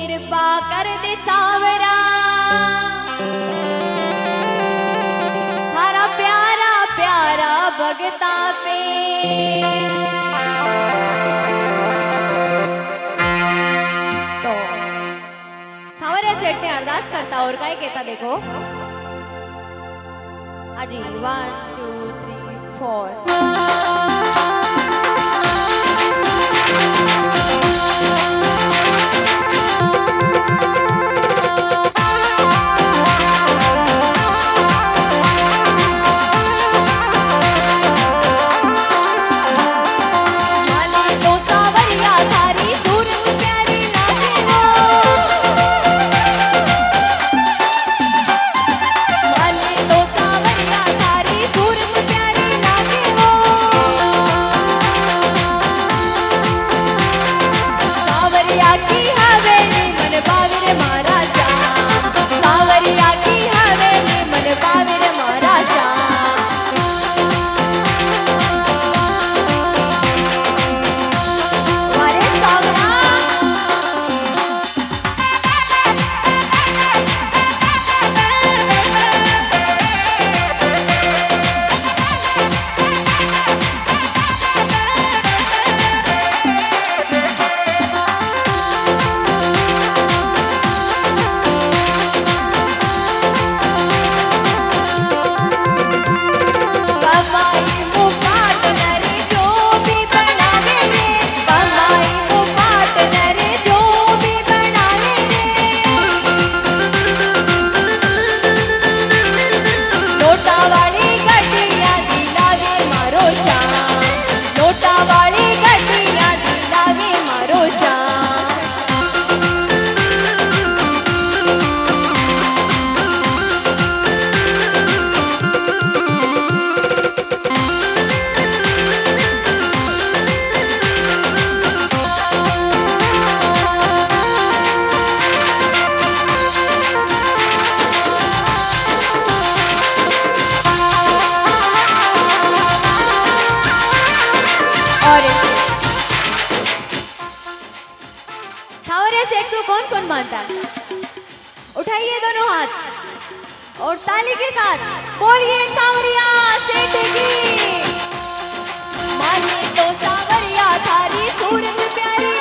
कृपा कर दे सावरा थारा प्यारा प्यारा भगता पे। तो सावरे सेठ ने अरदास करता और काय कहता देखो हाजी 1 2 3 4। सावरे सेठ को कौन कौन मानता है? उठाइए दोनों हाथ और ताली के साथ बोलिए सावरिया सेठ की। माने तो सावरिया थारी सूरत प्यारी।